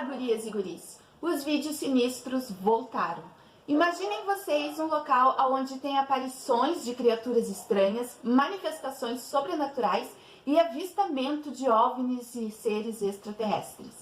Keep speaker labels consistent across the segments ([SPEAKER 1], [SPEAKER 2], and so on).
[SPEAKER 1] Olá, gurias e guris! Os vídeos sinistros voltaram. Imaginem vocês um local onde tem aparições de criaturas estranhas, manifestações sobrenaturais e avistamento de OVNIs e seres extraterrestres.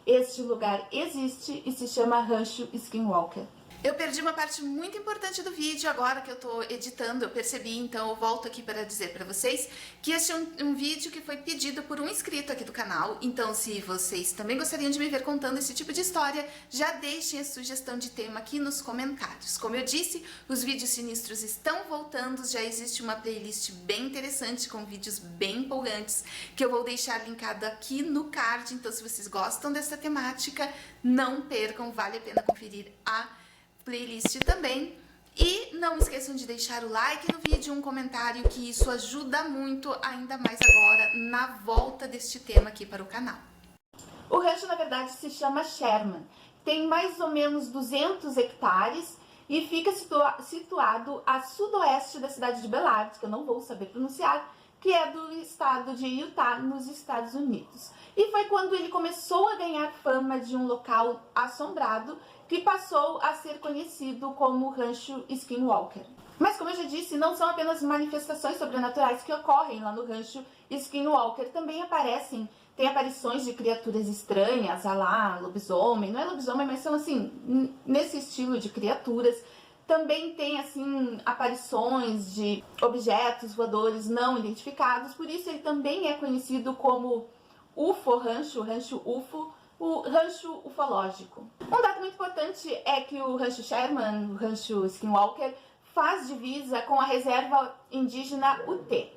[SPEAKER 1] Este lugar existe e se chama Rancho Skinwalker. Eu perdi uma parte muito importante do vídeo agora que eu tô editando, eu percebi, então eu volto aqui para dizer para vocês que este é um vídeo que foi pedido por um inscrito aqui do canal, então se vocês também gostariam de me ver contando esse tipo de história, já deixem a sugestão de tema aqui nos comentários. Como eu disse, os vídeos sinistros estão voltando, já existe uma playlist bem interessante com vídeos bem empolgantes que eu vou deixar linkado aqui no card, então se vocês gostam dessa temática, não percam, vale a pena conferir a playlist também. E não esqueçam de deixar o like no vídeo, um comentário, que isso ajuda muito, ainda mais agora, na volta deste tema aqui para o canal. O rancho, na verdade, se chama Sherman. Tem mais ou menos 200 hectares e fica situado a sudoeste da cidade de Bellard, que eu não vou saber pronunciar, que é do estado de Utah, nos Estados Unidos. E foi quando ele começou a ganhar fama de um local assombrado que passou a ser conhecido como Rancho Skinwalker. Mas, como eu já disse, não são apenas manifestações sobrenaturais que ocorrem lá no Rancho Skinwalker, também tem aparições de criaturas estranhas, a lá, lobisomem, não é lobisomem, mas são assim, nesse estilo de criaturas. Também tem, assim, aparições de objetos voadores não identificados, por isso ele também é conhecido como UFO Rancho, Rancho UFO, o rancho ufológico. Um dado muito importante é que o Rancho Sherman, o Rancho Skinwalker, faz divisa com a reserva indígena UT.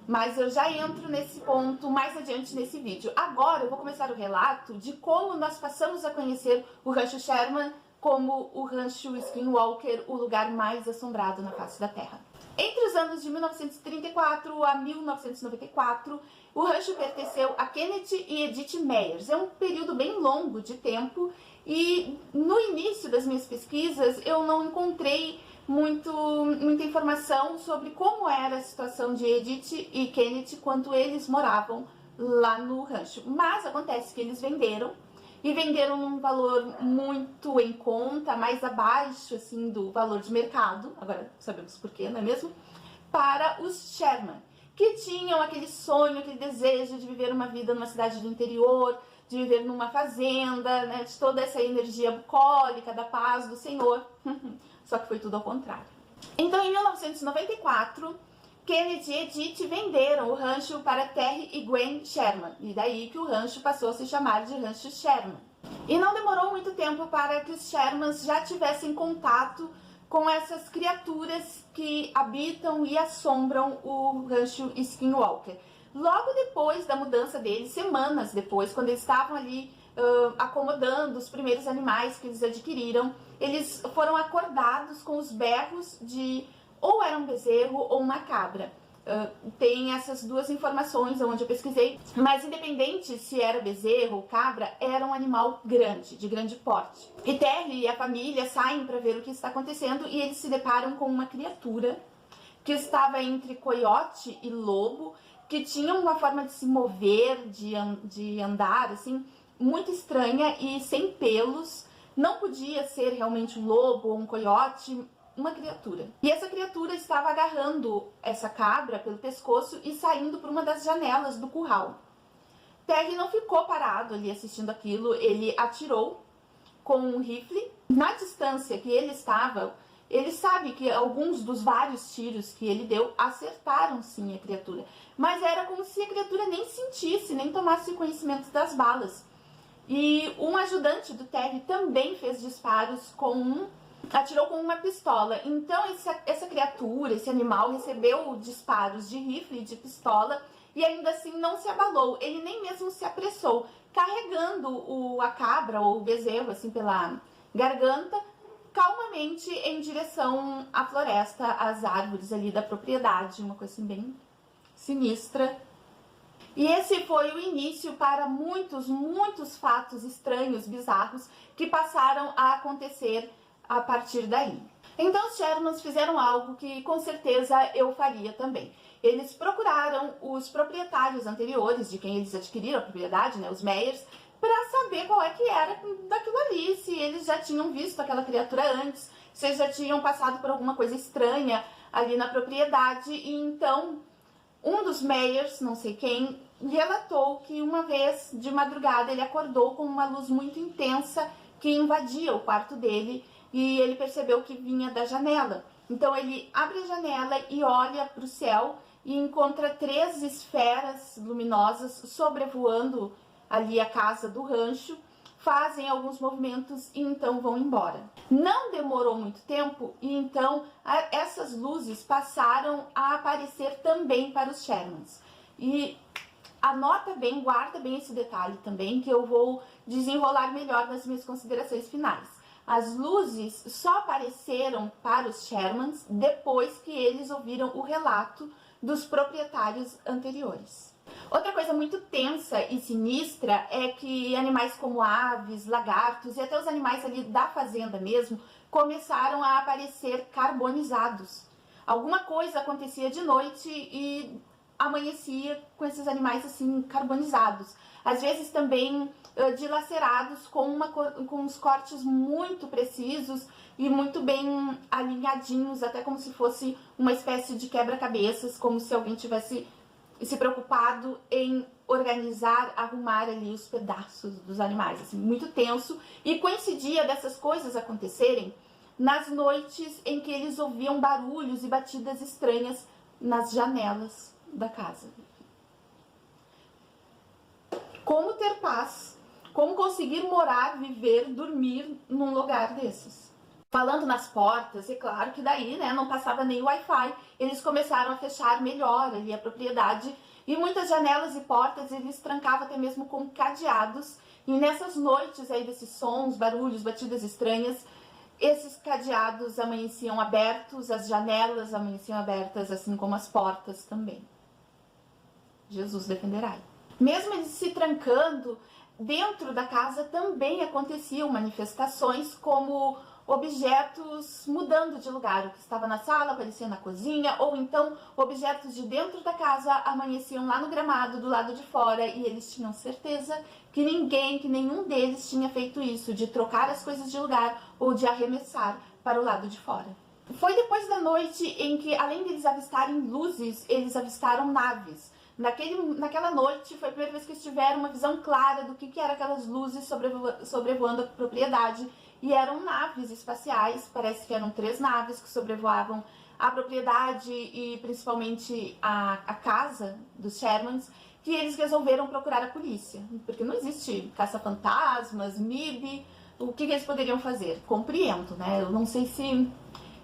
[SPEAKER 1] Mas eu já entro nesse ponto mais adiante nesse vídeo. Agora eu vou começar o relato de como nós passamos a conhecer o Rancho Sherman como o Rancho Skinwalker, o lugar mais assombrado na face da Terra. Entre os anos de 1934 a 1994, o rancho pertenceu a Kenneth e Edith Meyers. É um período bem longo de tempo e no início das minhas pesquisas eu não encontrei muita informação sobre como era a situação de Edith e Kenneth quando eles moravam lá no rancho. Mas acontece que eles venderam num valor muito em conta, mais abaixo assim do valor de mercado, agora sabemos por quê, não é mesmo? Para os Sherman, que tinham aquele sonho, aquele desejo de viver uma vida numa cidade do interior, de viver numa fazenda, né, de toda essa energia bucólica, da paz do Senhor. Só que foi tudo ao contrário. Então, em 1994, Kennedy e Edith venderam o rancho para Terry e Gwen Sherman, e daí que o rancho passou a se chamar de Rancho Sherman. E não demorou muito tempo para que os Shermans já tivessem contato com essas criaturas que habitam e assombram o Rancho Skinwalker. Logo depois da mudança deles, semanas depois, quando eles estavam ali acomodando os primeiros animais que eles adquiriram, eles foram acordados com os berros de ou era um bezerro ou uma cabra. Tem essas duas informações onde eu pesquisei, mas independente se era bezerro ou cabra, era um animal grande, de grande porte. E Terry e a família saem para ver o que está acontecendo e eles se deparam com uma criatura que estava entre coiote e lobo, que tinha uma forma de se mover, de andar, assim, muito estranha e sem pelos. Não podia ser realmente um lobo ou um coiote, uma criatura. E essa criatura estava agarrando essa cabra pelo pescoço e saindo por uma das janelas do curral. Terry não ficou parado ali assistindo aquilo, ele atirou com um rifle. Na distância que ele estava, ele sabe que alguns dos vários tiros que ele deu acertaram sim a criatura, mas era como se a criatura nem sentisse, nem tomasse conhecimento das balas. E um ajudante do Terry também fez disparos atirou com uma pistola. Então essa criatura, esse animal, recebeu disparos de rifle e de pistola e ainda assim não se abalou. Ele nem mesmo se apressou, carregando a cabra ou o bezerro assim pela garganta, calmamente em direção à floresta, às árvores ali da propriedade, uma coisa assim bem sinistra. E esse foi o início para muitos fatos estranhos, bizarros, que passaram a acontecer a partir daí. Então os Shermans fizeram algo que com certeza eu faria também. Eles procuraram os proprietários anteriores de quem eles adquiriram a propriedade, né, os Meyers, para saber qual é que era daquilo ali, se eles já tinham visto aquela criatura antes, se eles já tinham passado por alguma coisa estranha ali na propriedade. E então um dos Meyers, não sei quem, relatou que uma vez de madrugada ele acordou com uma luz muito intensa que invadia o quarto dele e ele percebeu que vinha da janela. Então ele abre a janela e olha para o céu e encontra 3 esferas luminosas sobrevoando ali a casa do rancho, fazem alguns movimentos e então vão embora. Não demorou muito tempo e então essas luzes passaram a aparecer também para os Shermans. E anota bem, guarda bem esse detalhe também, que eu vou desenrolar melhor nas minhas considerações finais. As luzes só apareceram para os Shermans depois que eles ouviram o relato dos proprietários anteriores. Outra coisa muito tensa e sinistra é que animais como aves, lagartos e até os animais ali da fazenda mesmo começaram a aparecer carbonizados. Alguma coisa acontecia de noite e amanhecia com esses animais assim carbonizados. Às vezes também dilacerados com uns cortes muito precisos e muito bem alinhadinhos, até como se fosse uma espécie de quebra-cabeças, como se alguém tivesse se preocupado em organizar, arrumar ali os pedaços dos animais, assim, muito tenso. E coincidia dessas coisas acontecerem nas noites em que eles ouviam barulhos e batidas estranhas nas janelas da casa. Como ter paz? Como conseguir morar, viver, dormir num lugar desses? Falando nas portas, é claro que daí, né, não passava nem Wi-Fi, eles começaram a fechar melhor ali a propriedade e muitas janelas e portas eles trancavam até mesmo com cadeados. E nessas noites aí desses sons, barulhos, batidas estranhas, esses cadeados amanheciam abertos, as janelas amanheciam abertas, assim como as portas também. Jesus defenderá. Mesmo eles se trancando, dentro da casa também aconteciam manifestações como objetos mudando de lugar. O que estava na sala aparecia na cozinha, ou então objetos de dentro da casa amanheciam lá no gramado do lado de fora e eles tinham certeza que nenhum deles tinha feito isso, de trocar as coisas de lugar ou de arremessar para o lado de fora. Foi depois da noite em que, além de eles avistarem luzes, eles avistaram naves. Naquela noite foi a primeira vez que eles tiveram uma visão clara do que eram aquelas luzes sobrevoando a propriedade. E eram naves espaciais, parece que eram 3 naves que sobrevoavam a propriedade e principalmente a casa dos Shermans, que eles resolveram procurar a polícia. Porque não existe caça-fantasmas, MIB, o que eles poderiam fazer? Compreendo, né? Eu não sei se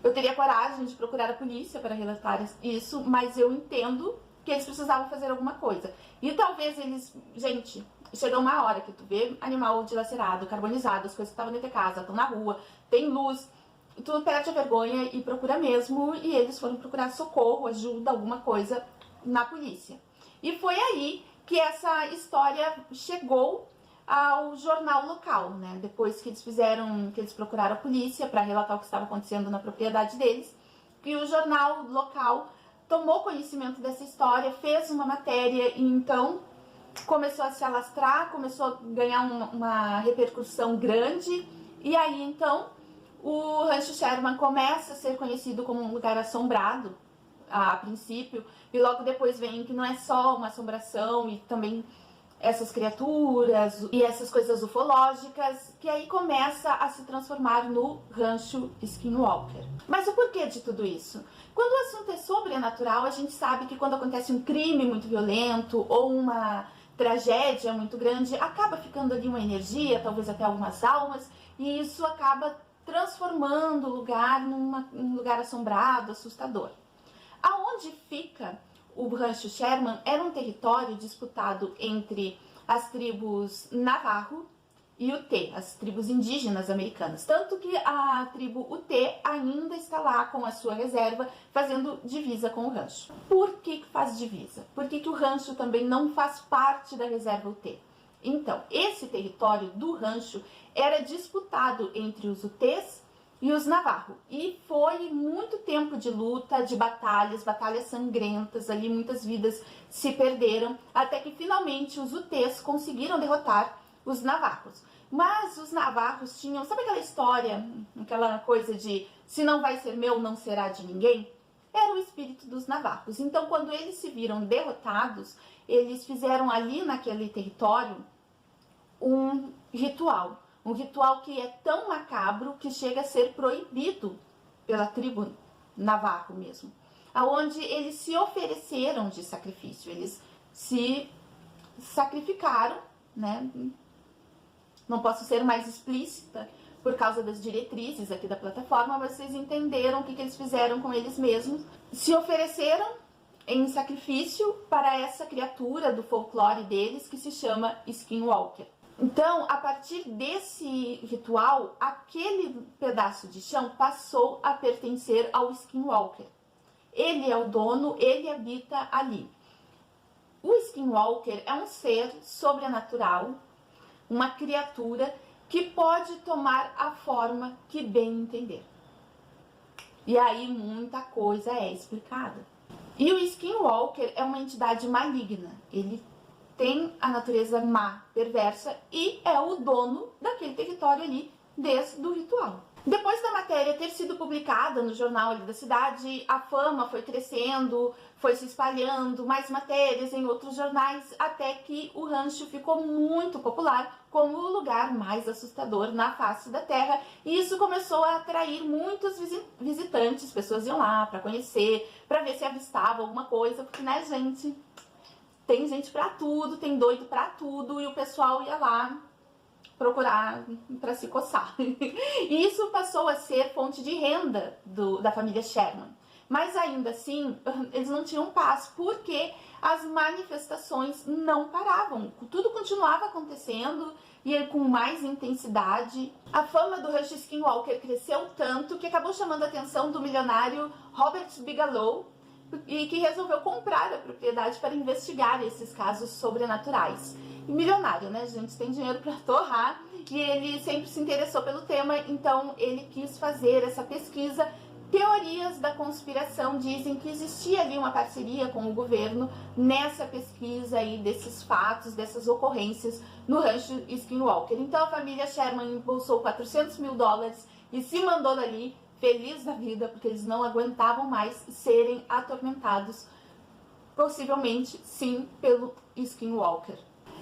[SPEAKER 1] eu teria coragem de procurar a polícia para relatar isso, mas eu entendo que eles precisavam fazer alguma coisa. E talvez eles... Gente, chega uma hora que tu vê animal dilacerado, carbonizado, as coisas que estavam dentro de casa, estão na rua, tem luz, tu perde a vergonha e procura mesmo, e eles foram procurar socorro, ajuda, alguma coisa na polícia. E foi aí que essa história chegou ao jornal local, né? Depois que eles procuraram a polícia para relatar o que estava acontecendo na propriedade deles, e o jornal local tomou conhecimento dessa história, fez uma matéria e então começou a se alastrar, começou a ganhar uma repercussão grande. E aí então o Rancho Sherman começa a ser conhecido como um lugar assombrado a princípio, e logo depois vem que não é só uma assombração e também essas criaturas e essas coisas ufológicas, que aí começa a se transformar no Rancho Skinwalker. Mas o porquê de tudo isso? Quando o assunto é sobrenatural, a gente sabe que quando acontece um crime muito violento ou uma tragédia muito grande, acaba ficando ali uma energia, talvez até algumas almas, e isso acaba transformando o lugar num lugar assombrado, assustador. Aonde fica o Rancho Sherman era um território disputado entre as tribos Navajo e Ute, as tribos indígenas americanas. Tanto que a tribo Ute ainda está lá com a sua reserva, fazendo divisa com o rancho. Por que faz divisa? Por que o rancho também não faz parte da reserva Ute? Então, esse território do rancho era disputado entre os Utés e os Navajo. E foi muito tempo de luta, de batalhas sangrentas, ali muitas vidas se perderam, até que finalmente os Utés conseguiram derrotar os Navajos. Mas os Navajos tinham, sabe aquela história, aquela coisa de se não vai ser meu, não será de ninguém? Era o espírito dos Navajos. Então, quando eles se viram derrotados, eles fizeram ali naquele território um ritual que é tão macabro que chega a ser proibido pela tribo Navajo mesmo, aonde eles se ofereceram de sacrifício, eles se sacrificaram, né? Não posso ser mais explícita por causa das diretrizes aqui da plataforma, mas vocês entenderam o que eles fizeram com eles mesmos. Se ofereceram em sacrifício para essa criatura do folclore deles que se chama Skinwalker. Então, a partir desse ritual, aquele pedaço de chão passou a pertencer ao Skinwalker. Ele é o dono, ele habita ali. O Skinwalker é um ser sobrenatural, uma criatura que pode tomar a forma que bem entender. E aí muita coisa é explicada. E o Skinwalker é uma entidade maligna. Ele tem a natureza má, perversa, e é o dono daquele território ali desde o ritual. Depois da matéria ter sido publicada no jornal ali da cidade, a fama foi crescendo, foi se espalhando, mais matérias em outros jornais, até que o rancho ficou muito popular como o lugar mais assustador na face da terra. E isso começou a atrair muitos visitantes, pessoas iam lá para conhecer, para ver se avistava alguma coisa, porque, né, gente, tem gente pra tudo, tem doido pra tudo, e o pessoal ia lá procurar para se coçar. E isso passou a ser fonte de renda da família Sherman. Mas ainda assim, eles não tinham paz, porque as manifestações não paravam. Tudo continuava acontecendo e com mais intensidade. A fama do Rancho Skinwalker cresceu tanto que acabou chamando a atenção do milionário Robert Bigelow, e que resolveu comprar a propriedade para investigar esses casos sobrenaturais. E milionário, né, gente? Tem dinheiro para torrar, e ele sempre se interessou pelo tema, então ele quis fazer essa pesquisa. Teorias da conspiração dizem que existia ali uma parceria com o governo nessa pesquisa aí desses fatos, dessas ocorrências no rancho Skinwalker. Então a família Sherman embolsou $400 mil e se mandou dali, feliz da vida, porque eles não aguentavam mais serem atormentados, possivelmente, sim, pelo Skinwalker.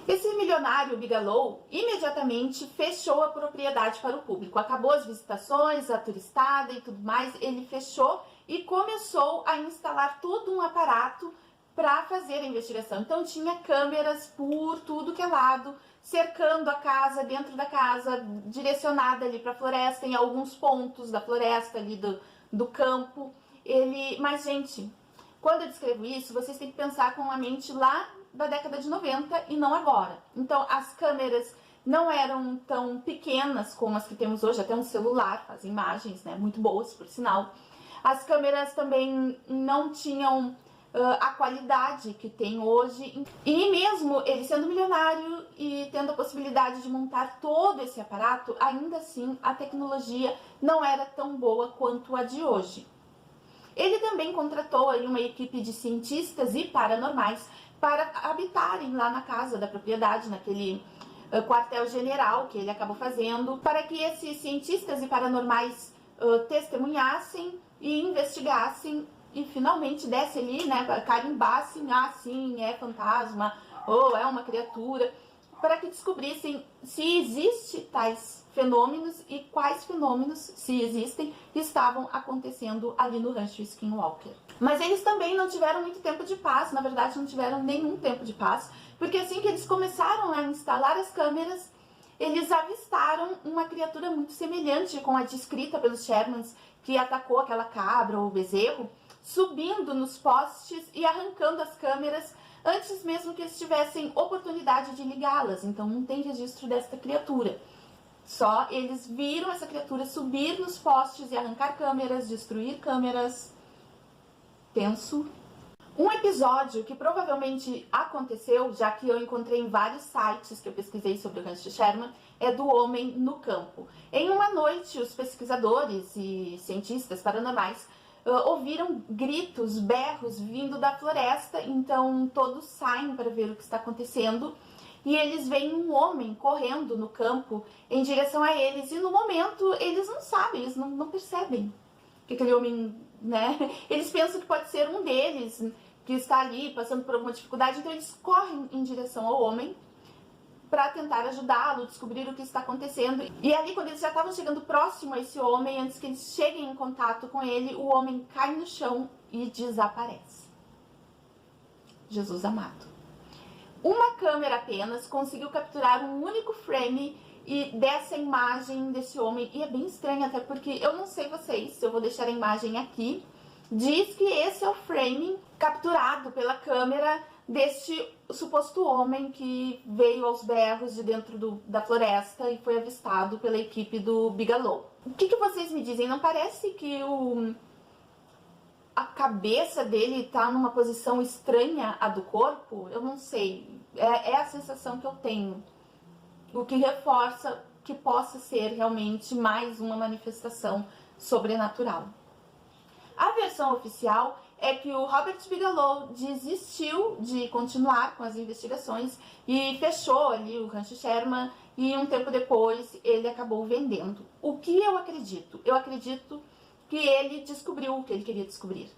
[SPEAKER 1] Esse milionário Bigelow imediatamente fechou a propriedade para o público. Acabou as visitações, a turistada e tudo mais, ele fechou e começou a instalar todo um aparato para fazer a investigação. Então tinha câmeras por tudo que é lado, cercando a casa, dentro da casa, direcionada ali para a floresta, em alguns pontos da floresta ali do campo. Mas, gente, quando eu descrevo isso, vocês têm que pensar com a mente lá da década de 90 e não agora. Então, as câmeras não eram tão pequenas como as que temos hoje, até um celular faz imagens, né, muito boas, por sinal. As câmeras também não tinham a qualidade que tem hoje. E mesmo ele sendo milionário e tendo a possibilidade de montar todo esse aparato, ainda assim a tecnologia não era tão boa quanto a de hoje. Ele também contratou aí uma equipe de cientistas e paranormais para habitarem lá na casa da propriedade, naquele quartel-general que ele acabou fazendo, para que esses cientistas e paranormais testemunhassem e investigassem e finalmente desse ali, né, carimbassem, sim, é fantasma, ou é uma criatura, para que descobrissem se existem tais fenômenos e quais fenômenos, se existem, estavam acontecendo ali no rancho Skinwalker. Mas eles também não tiveram muito tempo de paz, na verdade não tiveram nenhum tempo de paz, porque assim que eles começaram a instalar as câmeras, eles avistaram uma criatura muito semelhante com a descrita pelos Shermans, que atacou aquela cabra ou bezerro, subindo nos postes e arrancando as câmeras antes mesmo que eles tivessem oportunidade de ligá-las. Então não tem registro desta criatura. Só eles viram essa criatura subir nos postes e arrancar câmeras, destruir câmeras. Tenso. Um episódio que provavelmente aconteceu, já que eu encontrei em vários sites que eu pesquisei sobre o rancho Sherman, é do Homem no Campo. Em uma noite, os pesquisadores e cientistas paranormais ouviram gritos, berros vindo da floresta, então todos saem para ver o que está acontecendo e eles veem um homem correndo no campo em direção a eles, e no momento eles não sabem, eles não percebem que aquele homem, né, eles pensam que pode ser um deles que está ali passando por alguma dificuldade, então eles correm em direção ao homem para tentar ajudá-lo, descobrir o que está acontecendo. E ali, quando eles já estavam chegando próximo a esse homem, antes que eles cheguem em contato com ele, o homem cai no chão e desaparece. Jesus amado. Uma câmera apenas conseguiu capturar um único frame e dessa imagem desse homem. E é bem estranho até porque, eu não sei vocês, eu vou deixar a imagem aqui. Diz que esse é o frame capturado pela câmera deste suposto homem que veio aos berros de dentro da floresta e foi avistado pela equipe do Bigelow. O que vocês me dizem? Não parece que a cabeça dele tá numa posição estranha à do corpo? Eu não sei. É a sensação que eu tenho. O que reforça que possa ser realmente mais uma manifestação sobrenatural. A versão oficial é que o Robert Bigelow desistiu de continuar com as investigações e fechou ali o Rancho Sherman, e um tempo depois ele acabou vendendo. O que eu acredito? Eu acredito que ele descobriu o que ele queria descobrir.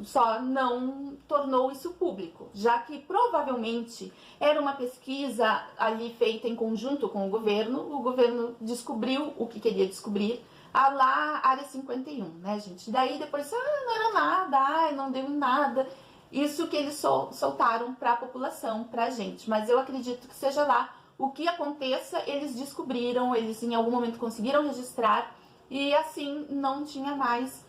[SPEAKER 1] Só não tornou isso público, já que provavelmente era uma pesquisa ali feita em conjunto com o governo descobriu o que queria descobrir, lá Área 51, né, gente? Daí depois, não era nada, não deu em nada. Isso que eles soltaram para a população, para a gente. Mas eu acredito que seja lá o que aconteça, eles descobriram, eles em algum momento conseguiram registrar, e assim não tinha mais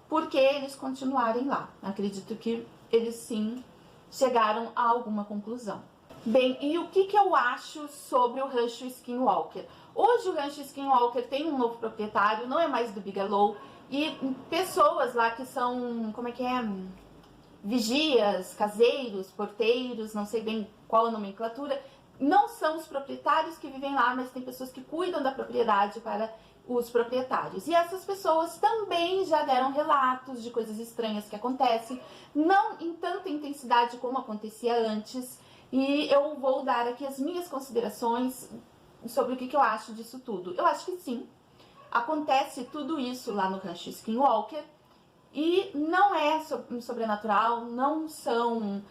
[SPEAKER 1] por que eles continuarem lá. Acredito que eles sim chegaram a alguma conclusão. Bem, e o que eu acho sobre o Rancho Skinwalker? Hoje o Rancho Skinwalker tem um novo proprietário, não é mais do Bigelow, e pessoas lá que são, vigias, caseiros, porteiros, não sei bem qual a nomenclatura, não são os proprietários que vivem lá, mas tem pessoas que cuidam da propriedade para os proprietários. E essas pessoas também já deram relatos de coisas estranhas que acontecem, não em tanta intensidade como acontecia antes, e eu vou dar aqui as minhas considerações sobre o que eu acho disso tudo. Eu acho que sim, acontece tudo isso lá no Rancho Skinwalker, e não é sobrenatural, não são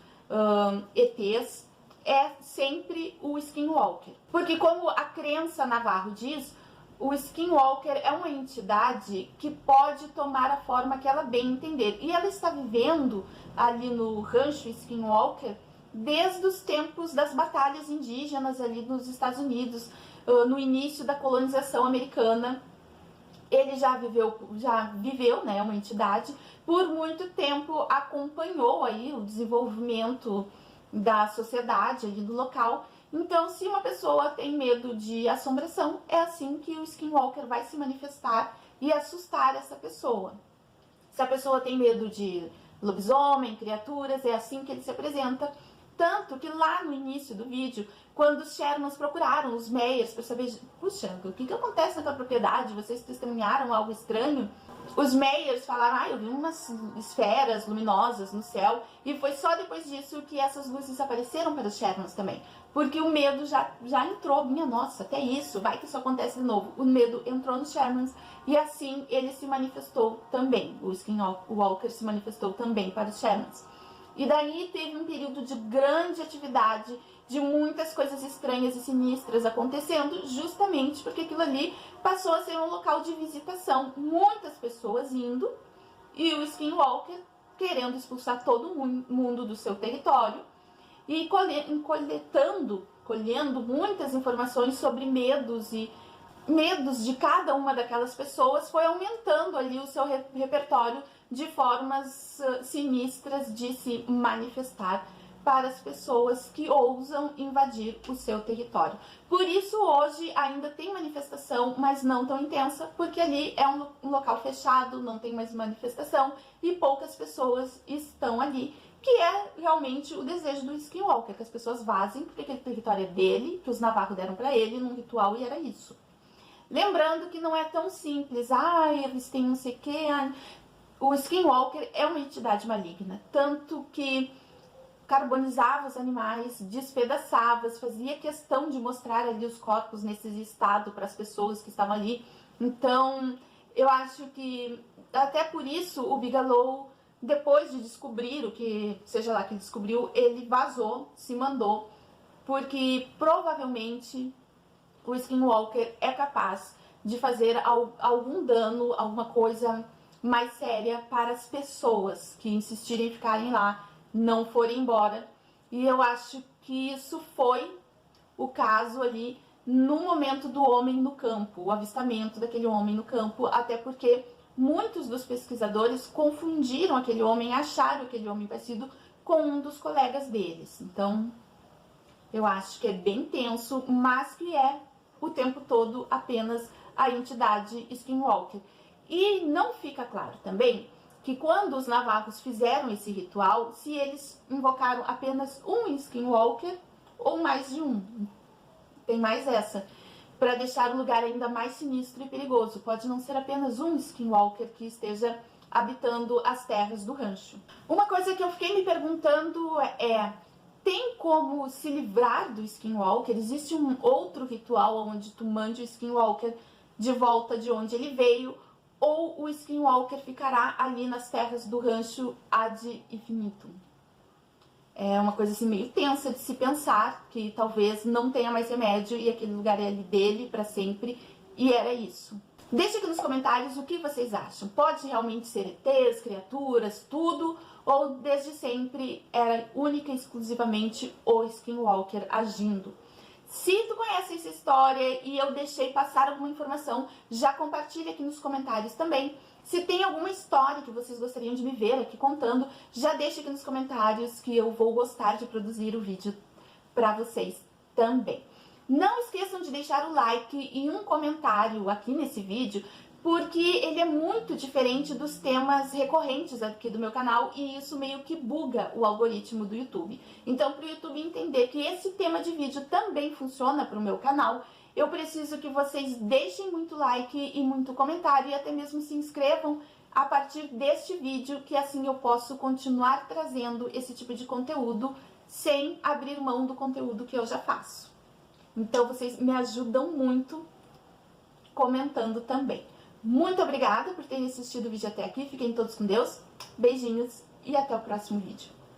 [SPEAKER 1] ETs, é sempre o Skinwalker. Porque como a crença Navarro diz, o Skinwalker é uma entidade que pode tomar a forma que ela bem entender. E ela está vivendo ali no Rancho Skinwalker desde os tempos das batalhas indígenas ali nos Estados Unidos, no início da colonização americana. Ele já viveu, né, uma entidade, por muito tempo acompanhou aí o desenvolvimento da sociedade ali do local. Então, se uma pessoa tem medo de assombração, é assim que o Skinwalker vai se manifestar e assustar essa pessoa. Se a pessoa tem medo de lobisomem, criaturas, é assim que ele se apresenta. Tanto que lá no início do vídeo, quando os Shermans procuraram os Meyers para saber, puxa, o que acontece naquela propriedade? Vocês testemunharam algo estranho? Os Meyers falaram, eu vi umas esferas luminosas no céu, e foi só depois disso que essas luzes apareceram para os Shermans também. Porque o medo já entrou, minha nossa, até isso, vai que isso acontece de novo. O medo entrou nos Shermans, e assim ele se manifestou também. O Skinwalker se manifestou também para os Shermans. E daí teve um período de grande atividade, de muitas coisas estranhas e sinistras acontecendo, justamente porque aquilo ali passou a ser um local de visitação. Muitas pessoas indo, e o Skinwalker querendo expulsar todo mundo do seu território, e colhendo muitas informações sobre medos de cada uma daquelas pessoas, foi aumentando ali o seu repertório de formas sinistras de se manifestar para as pessoas que ousam invadir o seu território. Por isso hoje ainda tem manifestação, mas não tão intensa, porque ali é um local fechado, não tem mais manifestação e poucas pessoas estão ali, que é realmente o desejo do Skinwalker, que as pessoas vazem, porque aquele território é dele, que os Navarro deram para ele num ritual, e era isso. Lembrando que não é tão simples, eles têm não sei o que, o Skinwalker é uma entidade maligna, tanto que carbonizava os animais, despedaçava, fazia questão de mostrar ali os corpos nesse estado para as pessoas que estavam ali. Então, eu acho que até por isso o Bigelow, depois de descobrir o que, seja lá que descobriu, ele vazou, se mandou, porque provavelmente o Skinwalker é capaz de fazer algum dano, alguma coisa mais séria para as pessoas que insistirem em ficarem lá, não forem embora. E eu acho que isso foi o caso ali no momento do homem no campo, o avistamento daquele homem no campo, até porque muitos dos pesquisadores confundiram aquele homem, acharam aquele homem parecido com um dos colegas deles. Então, eu acho que é bem tenso, mas que é o tempo todo apenas a entidade Skinwalker. E não fica claro também que quando os navarros fizeram esse ritual, se eles invocaram apenas um Skinwalker ou mais de um. Tem mais essa, para deixar o lugar ainda mais sinistro e perigoso. Pode não ser apenas um Skinwalker que esteja habitando as terras do rancho. Uma coisa que eu fiquei me perguntando é: tem como se livrar do Skinwalker? Existe um outro ritual onde tu mande o Skinwalker de volta de onde ele veio? Ou o Skinwalker ficará ali nas terras do rancho ad infinitum? É uma coisa assim meio tensa de se pensar, que talvez não tenha mais remédio e aquele lugar é ali dele para sempre, e era isso. Deixe aqui nos comentários o que vocês acham. Pode realmente ser ETs, criaturas, tudo, ou desde sempre era única e exclusivamente o Skinwalker agindo? Se tu conhece essa história e eu deixei passar alguma informação, já compartilha aqui nos comentários também. Se tem alguma história que vocês gostariam de me ver aqui contando, já deixa aqui nos comentários que eu vou gostar de produzir o vídeo para vocês também. Não esqueçam de deixar o like e um comentário aqui nesse vídeo, porque ele é muito diferente dos temas recorrentes aqui do meu canal e isso meio que buga o algoritmo do YouTube. Então, para o YouTube entender que esse tema de vídeo também funciona para o meu canal, eu preciso que vocês deixem muito like e muito comentário e até mesmo se inscrevam a partir deste vídeo, que assim eu posso continuar trazendo esse tipo de conteúdo sem abrir mão do conteúdo que eu já faço. Então, vocês me ajudam muito comentando também. Muito obrigada por terem assistido o vídeo até aqui. Fiquem todos com Deus. Beijinhos e até o próximo vídeo.